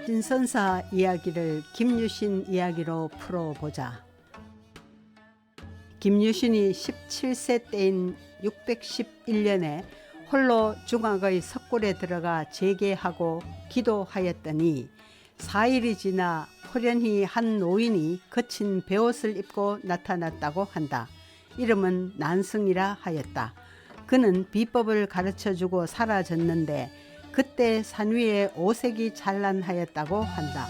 신선사 이야기를 김유신 이야기로 풀어보자. 김유신이 17세 때인 611년에 홀로 중앙의 석굴에 들어가 재개하고 기도하였더니 4일이 지나 호련히 한 노인이 거친 베옷을 입고 나타났다고 한다. 이름은 난승이라 하였다. 그는 비법을 가르쳐주고 사라졌는데 그때 산 위에 오색이 찬란하였다고 한다.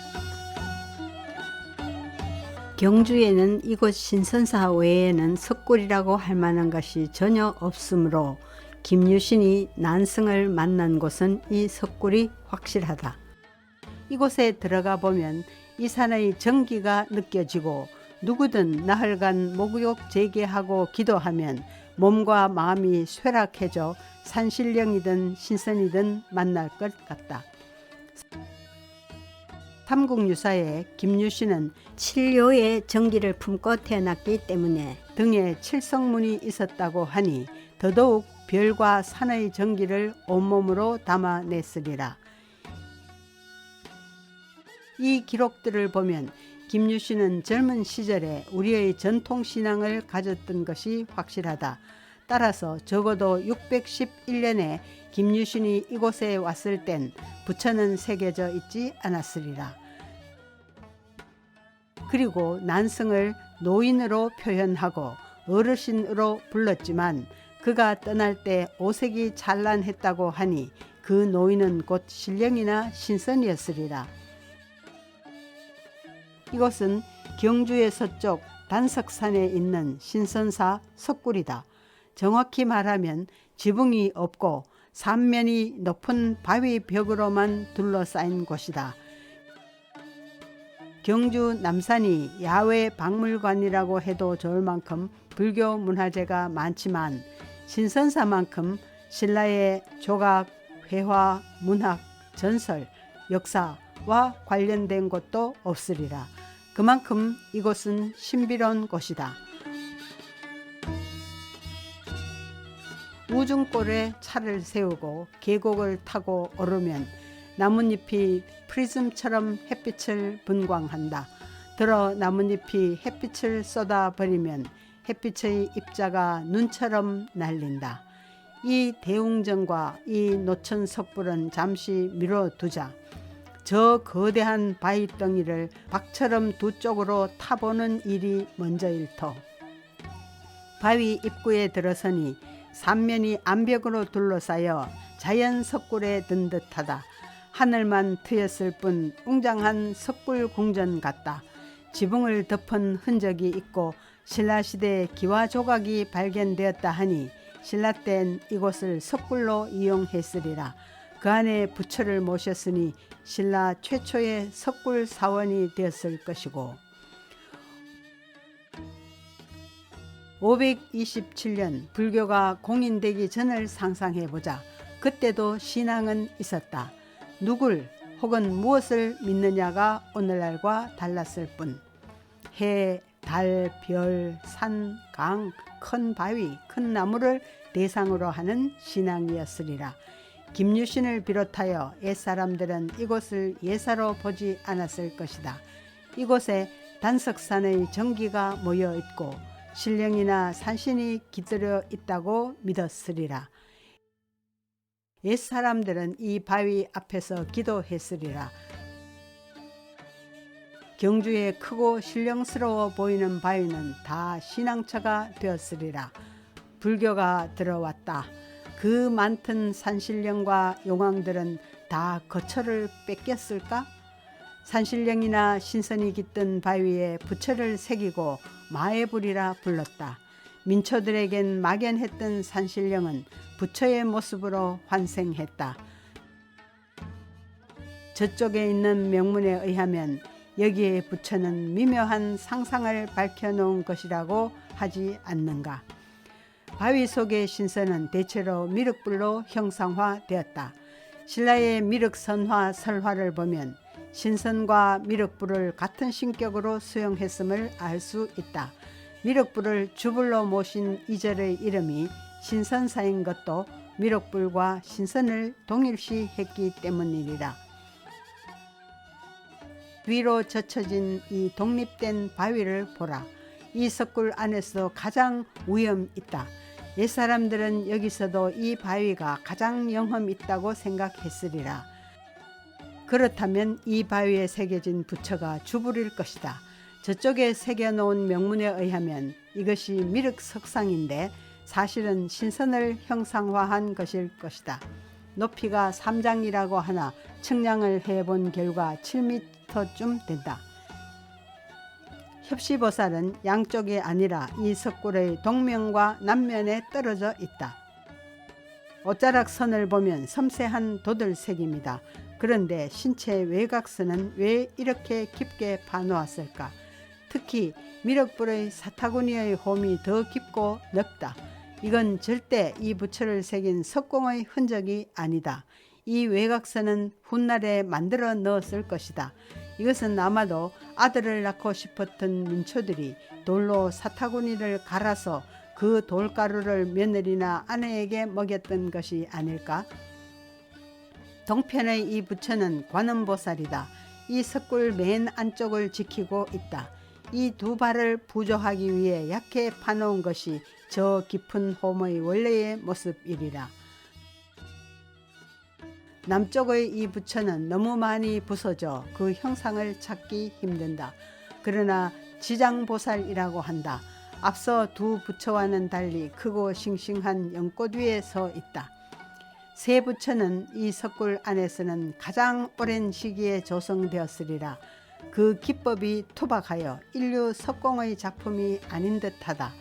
경주에는 이곳 신선사 외에는 석굴이라고 할 만한 것이 전혀 없으므로 김유신이 난승을 만난 곳은 이 석굴이 확실하다. 이곳에 들어가 보면 이 산의 정기가 느껴지고 누구든 나흘간 목욕 재개하고 기도하면 몸과 마음이 쇠락해져 산신령이든 신선이든 만날 것 같다. 삼국유사에 김유신은 칠요의 정기를 품고 태어났기 때문에 등에 칠성문이 있었다고 하니 더더욱 별과 산의 정기를 온몸으로 담아냈으리라. 이 기록들을 보면 김유신은 젊은 시절에 우리의 전통신앙을 가졌던 것이 확실하다. 따라서 적어도 611년에 김유신이 이곳에 왔을 땐 부처는 새겨져 있지 않았으리라. 그리고 난승을 노인으로 표현하고 어르신으로 불렀지만 그가 떠날 때 오색이 찬란했다고 하니 그 노인은 곧 신령이나 신선이었으리라. 이곳은 경주의 서쪽 단석산에 있는 신선사 석굴이다. 정확히 말하면 지붕이 없고 삼면이 높은 바위 벽으로만 둘러싸인 곳이다. 경주 남산이 야외 박물관이라고 해도 좋을 만큼 불교 문화재가 많지만 신선사만큼 신라의 조각, 회화, 문학, 전설, 역사와 관련된 곳도 없으리라. 그만큼 이곳은 신비로운 곳이다. 우중골에 차를 세우고 계곡을 타고 오르면 나뭇잎이 프리즘처럼 햇빛을 분광한다. 들어 나뭇잎이 햇빛을 쏟아버리면 햇빛의 입자가 눈처럼 날린다. 이 대웅전과 이 노천 석불은 잠시 미뤄두자. 저 거대한 바위덩이를 박처럼 두 쪽으로 타보는 일이 먼저일 터. 바위 입구에 들어서니 삼면이 암벽으로 둘러싸여 자연 석굴에 든 듯하다. 하늘만 트였을 뿐 웅장한 석굴 궁전 같다. 지붕을 덮은 흔적이 있고 신라시대 기와 조각이 발견되었다 하니 신라 땐 이곳을 석굴로 이용했으리라. 그 안에 부처를 모셨으니 신라 최초의 석굴 사원이 되었을 것이고 527년 불교가 공인되기 전을 상상해보자. 그때도 신앙은 있었다. 누굴 혹은 무엇을 믿느냐가 오늘날과 달랐을 뿐 해, 달, 별, 산, 강, 큰 바위, 큰 나무를 대상으로 하는 신앙이었으리라. 김유신을 비롯하여 옛사람들은 이곳을 예사로 보지 않았을 것이다. 이곳에 단석산의 정기가 모여 있고 신령이나 산신이 깃들여 있다고 믿었으리라. 옛사람들은 이 바위 앞에서 기도했으리라. 경주에 크고 신령스러워 보이는 바위는 다 신앙처가 되었으리라. 불교가 들어왔다. 그 많던 산신령과 용왕들은 다 거처를 뺏겼을까? 산신령이나 신선이 깃든 바위에 부처를 새기고 마애불이라 불렀다. 민초들에겐 막연했던 산신령은 부처의 모습으로 환생했다. 저쪽에 있는 명문에 의하면 여기에 부처는 미묘한 상상을 밝혀놓은 것이라고 하지 않는가. 바위 속의 신선은 대체로 미륵불로 형상화되었다. 신라의 미륵선화 설화를 보면 신선과 미륵불을 같은 신격으로 수용했음을 알 수 있다. 미륵불을 주불로 모신 이절의 이름이 신선사인 것도 미륵불과 신선을 동일시했기 때문이리라. 위로 젖혀진 이 독립된 바위를 보라. 이 석굴 안에서도 가장 위험 있다. 옛사람들은 여기서도 이 바위가 가장 영험 있다고 생각했으리라. 그렇다면 이 바위에 새겨진 부처가 주불일 것이다. 저쪽에 새겨놓은 명문에 의하면 이것이 미륵 석상인데 사실은 신선을 형상화한 것일 것이다. 높이가 3장이라고 하나 측량을 해본 결과 7m쯤 된다. 협시보살은 양쪽이 아니라 이 석굴의 동면과 남면에 떨어져 있다. 옷자락선을 보면 섬세한 도들색입니다. 그런데 신체 외곽선은 왜 이렇게 깊게 파놓았을까? 특히 미륵불의 사타구니의 홈이 더 깊고 넓다. 이건 절대 이 부처를 새긴 석공의 흔적이 아니다. 이 외곽선은 훗날에 만들어 넣었을 것이다. 이것은 아마도 아들을 낳고 싶었던 민초들이 돌로 사타구니를 갈아서 그 돌가루를 며느리나 아내에게 먹였던 것이 아닐까? 동편의 이 부처는 관음보살이다. 이 석굴 맨 안쪽을 지키고 있다. 이 두 발을 부조하기 위해 약해 파놓은 것이 저 깊은 홈의 원래의 모습이리라. 남쪽의 이 부처는 너무 많이 부서져 그 형상을 찾기 힘든다. 그러나 지장보살이라고 한다. 앞서 두 부처와는 달리 크고 싱싱한 연꽃 위에 서 있다. 세 부처는 이 석굴 안에서는 가장 오랜 시기에 조성되었으리라. 그 기법이 투박하여 인류 석공의 작품이 아닌 듯하다.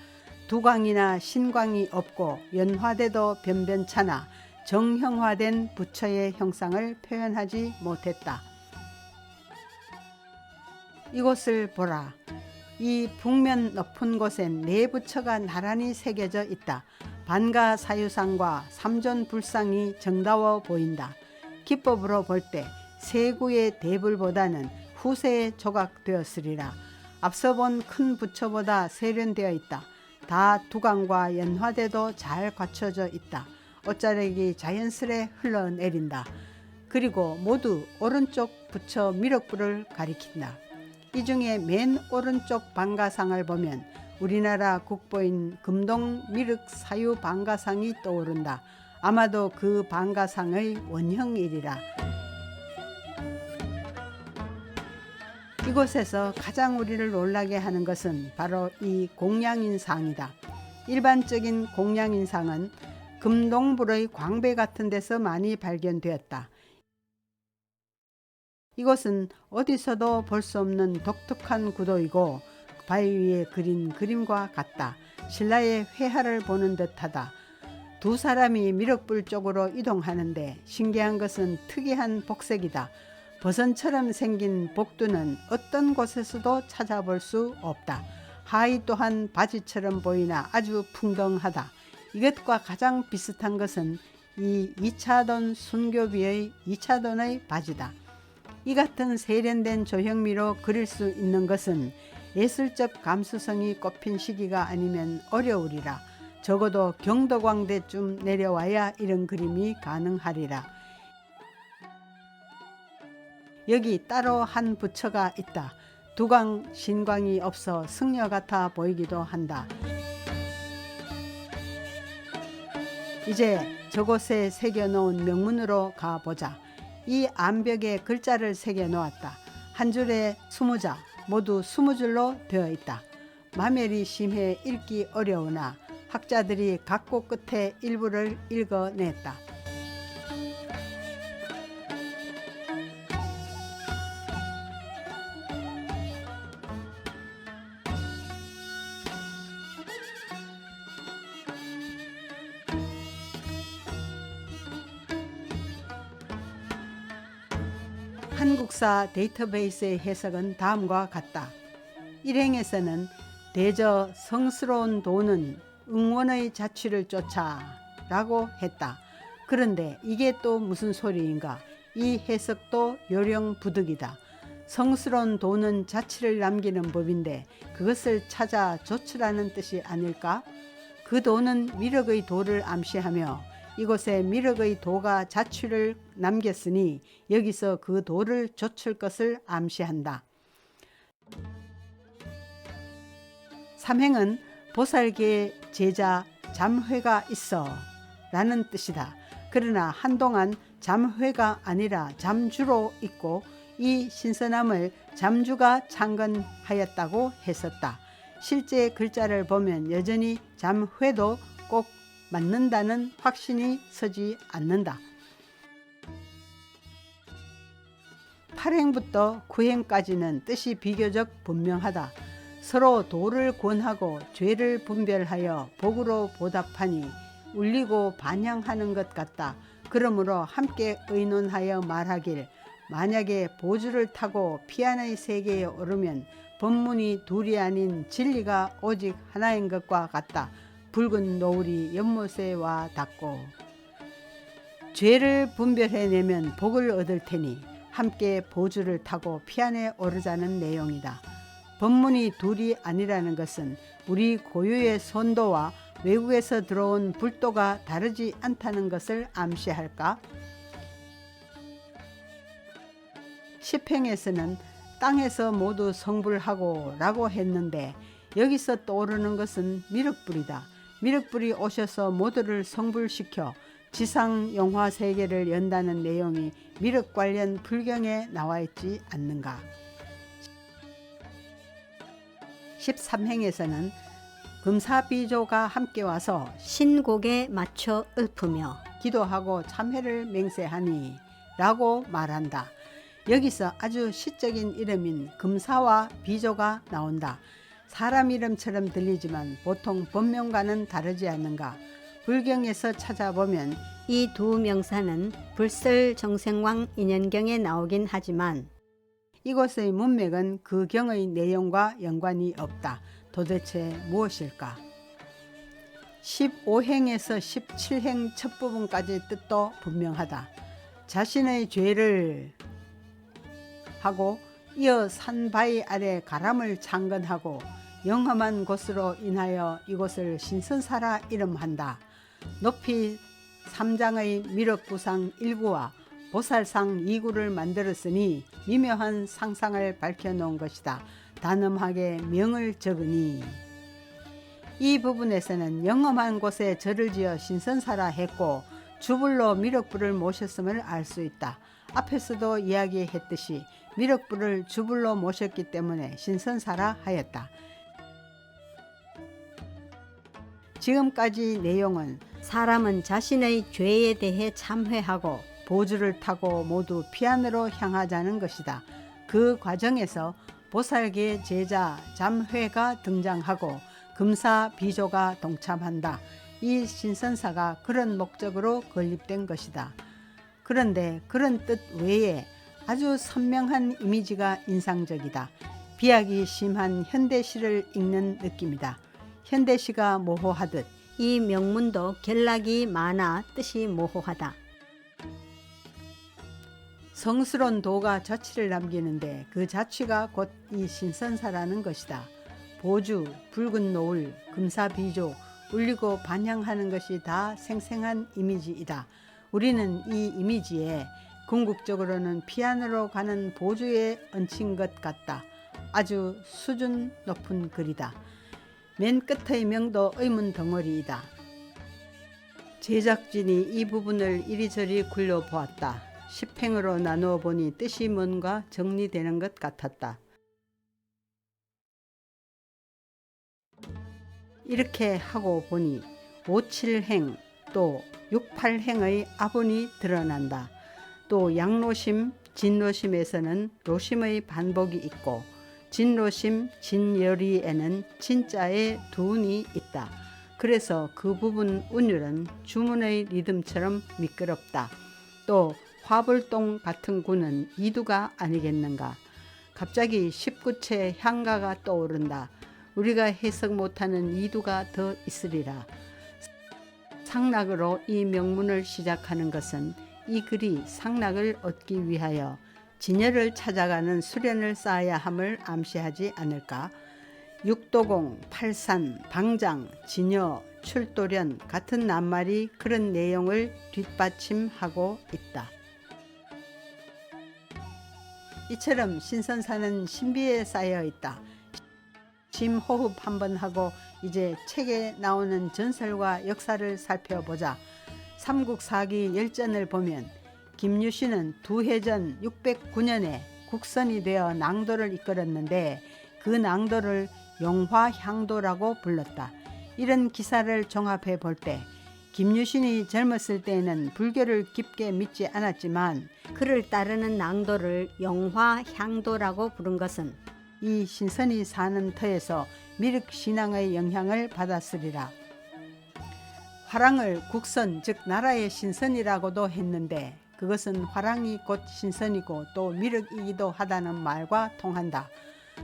두광이나 신광이 없고 연화돼도 변변찮아 정형화된 부처의 형상을 표현하지 못했다. 이곳을 보라. 이 북면 높은 곳엔 네 부처가 나란히 새겨져 있다. 반가사유상과 삼존불상이 정다워 보인다. 기법으로 볼 때 세구의 대불보다는 후세에 조각되었으리라. 앞서 본 큰 부처보다 세련되어 있다. 다 두광과 연화돼도 잘 갖춰져 있다. 옷자락이 자연스레 흘러내린다. 그리고 모두 오른쪽 부처 미륵불을 가리킨다. 이 중에 맨 오른쪽 반가상을 보면 우리나라 국보인 금동 미륵 사유 반가상이 떠오른다. 아마도 그 반가상의 원형이리라. 이곳에서 가장 우리를 놀라게 하는 것은 바로 이 공양인상이다. 일반적인 공양인상은 금동불의 광배 같은 데서 많이 발견되었다. 이곳은 어디서도 볼 수 없는 독특한 구도이고 바위 위에 그린 그림과 같다. 신라의 회화를 보는 듯하다. 두 사람이 미륵불 쪽으로 이동하는데 신기한 것은 특이한 복색이다. 버선처럼 생긴 복두는 어떤 곳에서도 찾아볼 수 없다. 하의 또한 바지처럼 보이나 아주 풍덩하다. 이것과 가장 비슷한 것은 이 이차돈 순교비의 이차돈의 바지다. 이 같은 세련된 조형미로 그릴 수 있는 것은 예술적 감수성이 꼽힌 시기가 아니면 어려우리라. 적어도 경도광대쯤 내려와야 이런 그림이 가능하리라. 여기 따로 한 부처가 있다. 두광, 신광이 없어 승려 같아 보이기도 한다. 이제 저곳에 새겨놓은 명문으로 가보자. 이 암벽에 글자를 새겨 놓았다. 한 줄에 20자, 모두 20줄로 되어 있다. 마멸이 심해 읽기 어려우나 학자들이 각고 끝에 일부를 읽어냈다. 한국사 데이터베이스의 해석은 다음과 같다. 일행에서는 대저 성스러운 도는 응원의 자취를 쫓아 라고 했다. 그런데 이게 또 무슨 소리인가? 이 해석도 요령 부득이다. 성스러운 도는 자취를 남기는 법인데 그것을 찾아 조치라는 뜻이 아닐까? 그 도는 미륵의 도를 암시하며 이곳에 미륵의 도가 자취를 남겼으니 여기서 그 도를 좇을 것을 암시한다. 삼행은 보살계 제자 잠회가 있어 라는 뜻이다. 그러나 한동안 잠회가 아니라 잠주로 있고 이 신선함을 잠주가 창건하였다고 했었다. 실제 글자를 보면 여전히 잠회도 꼭 맞는다는 확신이 서지 않는다. 8행부터 9행까지는 뜻이 비교적 분명하다. 서로 도를 권하고 죄를 분별하여 복으로 보답하니 울리고 반향하는 것 같다. 그러므로 함께 의논하여 말하길, 만약에 보주를 타고 피안의 세계에 오르면 법문이 둘이 아닌 진리가 오직 하나인 것과 같다. 붉은 노을이 연못에 와 닿고 죄를 분별해내면 복을 얻을 테니 함께 보주를 타고 피안에 오르자는 내용이다. 법문이 둘이 아니라는 것은 우리 고유의 선도와 외국에서 들어온 불도가 다르지 않다는 것을 암시할까? 10행에서는 땅에서 모두 성불하고 라고 했는데 여기서 떠오르는 것은 미륵불이다. 미륵불이 오셔서 모두를 성불시켜 지상 영화 세계를 연다는 내용이 미륵 관련 불경에 나와 있지 않는가. 13행에서는 금사비조가 함께 와서 신곡에 맞춰 읊으며 기도하고 참회를 맹세하니 라고 말한다. 여기서 아주 시적인 이름인 금사와 비조가 나온다. 사람 이름처럼 들리지만 보통 본명과는 다르지 않는가. 불경에서 찾아보면 이 두 명사는 불설 정생왕 인연경에 나오긴 하지만 이곳의 문맥은 그 경의 내용과 연관이 없다. 도대체 무엇일까? 15행에서 17행 첫 부분까지 뜻도 분명하다. 자신의 죄를 하고 이어 산바위 아래 가람을 창건하고 영험한 곳으로 인하여 이곳을 신선사라 이름한다. 높이 3장의 미륵구상 1구와 보살상 2구를 만들었으니 미묘한 상상을 밝혀놓은 것이다. 단음하게 명을 적으니 이 부분에서는 영험한 곳에 절을 지어 신선사라 했고 주불로 미륵불을 모셨음을 알 수 있다. 앞에서도 이야기했듯이 미륵불을 주불로 모셨기 때문에 신선사라 하였다. 지금까지 내용은 사람은 자신의 죄에 대해 참회하고 보주를 타고 모두 피안으로 향하자는 것이다. 그 과정에서 보살계 제자 잠회가 등장하고 금사 비조가 동참한다. 이 신선사가 그런 목적으로 건립된 것이다. 그런데 그런 뜻 외에 아주 선명한 이미지가 인상적이다. 비약이 심한 현대시를 읽는 느낌이다. 현대시가 모호하듯 이 명문도 결락이 많아 뜻이 모호하다. 성스러운 도가 자취를 남기는데 그 자취가 곧 이 신선사라는 것이다. 보주, 붉은 노을, 금사비조, 울리고 반향하는 것이 다 생생한 이미지이다. 우리는 이 이미지에 궁극적으로는 피안으로 가는 보주에 얹힌 것 같다. 아주 수준 높은 글이다. 맨 끝의 명도 의문 덩어리이다. 제작진이 이 부분을 이리저리 굴려보았다. 10행으로 나누어 보니 뜻이 뭔가 정리되는 것 같았다. 이렇게 하고 보니 5, 7행 또 6, 8행의 아분이 드러난다. 또 양로심, 진로심에서는 로심의 반복이 있고 진로심, 진여리에는 진자의 두운이 있다. 그래서 그 부분 운율은 주문의 리듬처럼 미끄럽다. 또 화불동 같은 구는 이두가 아니겠는가. 갑자기 19채 향가가 떠오른다. 우리가 해석 못하는 이두가 더 있으리라. 상락으로 이 명문을 시작하는 것은 이 글이 상락을 얻기 위하여 진여를 찾아가는 수련을 쌓아야 함을 암시하지 않을까. 육도공, 팔산, 방장, 진여, 출도련 같은 낱말이 그런 내용을 뒷받침하고 있다. 이처럼 신선사는 신비에 쌓여 있다. 심호흡 한번 하고 이제 책에 나오는 전설과 역사를 살펴보자. 삼국사기 열전을 보면 김유신은 2해 전 609년에 국선이 되어 낭도를 이끌었는데 그 낭도를 용화향도라고 불렀다. 이런 기사를 종합해 볼 때 김유신이 젊었을 때에는 불교를 깊게 믿지 않았지만 그를 따르는 낭도를 영화향도라고 부른 것은 이 신선이 사는 터에서 미륵신앙의 영향을 받았으리라. 화랑을 국선 즉 나라의 신선이라고도 했는데 그것은 화랑이 곧 신선이고 또 미륵이기도 하다는 말과 통한다.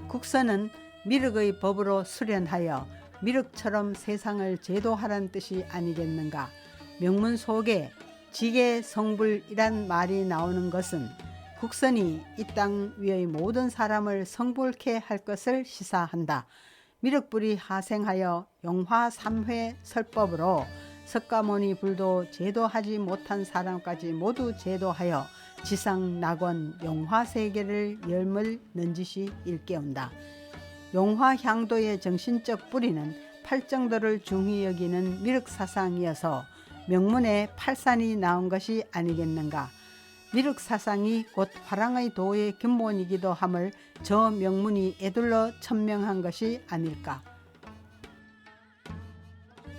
국선은 미륵의 법으로 수련하여 미륵처럼 세상을 제도하라는 뜻이 아니겠는가. 명문 속에 지계성불이란 말이 나오는 것은 국선이 이 땅 위의 모든 사람을 성불케 할 것을 시사한다. 미륵불이 하생하여 용화삼회 설법으로 석가모니 불도 제도하지 못한 사람까지 모두 제도하여 지상 낙원 용화세계를 열물 넌지시 일깨운다. 용화향도의 정신적 뿌리는 팔정도를 중히 여기는 미륵사상이어서 명문에 팔산이 나온 것이 아니겠는가. 미륵사상이 곧 화랑의 도의 근본이기도 함을 저 명문이 에둘러 천명한 것이 아닐까.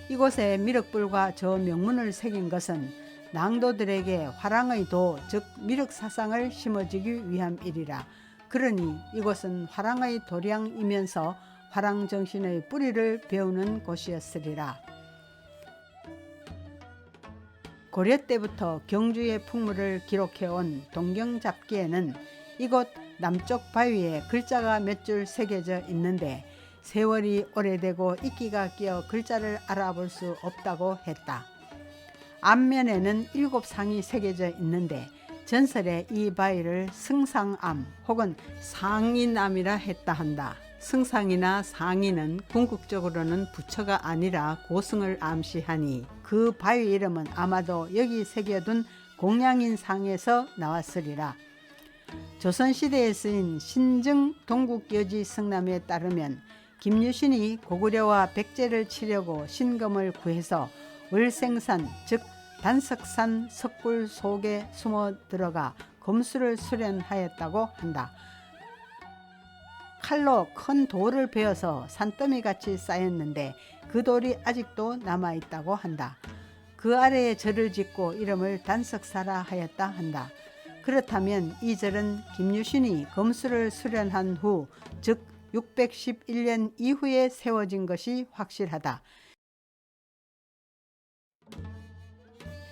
이곳에 미륵불과 저 명문을 새긴 것은 낭도들에게 화랑의 도, 즉 미륵사상을 심어주기 위함이리라. 그러니 이곳은 화랑의 도량이면서 화랑정신의 뿌리를 배우는 곳이었으리라. 고려 때부터 경주의 풍물을 기록해온 동경잡기에는 이곳 남쪽 바위에 글자가 몇 줄 새겨져 있는데 세월이 오래되고 이끼가 끼어 글자를 알아볼 수 없다고 했다. 앞면에는 7상이 새겨져 있는데 전설에 이 바위를 승상암 혹은 상인암이라 했다 한다. 승상이나 상인은 궁극적으로는 부처가 아니라 고승을 암시하니 그 바위 이름은 아마도 여기 새겨둔 공양인상에서 나왔으리라. 조선시대에 쓰인 신증 동국여지 성남에 따르면 김유신이 고구려와 백제를 치려고 신금을 구해서 월생산 즉 단석산 석굴 속에 숨어 들어가 검수를 수련하였다고 한다. 칼로 큰 돌을 베어서 산더미같이 쌓였는데 그 돌이 아직도 남아있다고 한다. 그 아래에 절을 짓고 이름을 단석사라 하였다 한다. 그렇다면 이 절은 김유신이 검수를 수련한 후 즉 611년 이후에 세워진 것이 확실하다.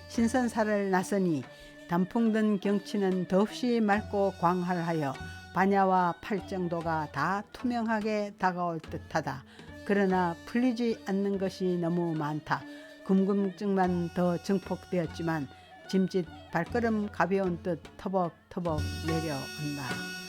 신선사를 나서니 단풍든 경치는 더없이 맑고 광활하여 반야와 팔정도가 다 투명하게 다가올 듯하다. 그러나 풀리지 않는 것이 너무 많다. 궁금증만 더 증폭되었지만 짐짓 발걸음 가벼운 듯 터벅터벅 내려온다.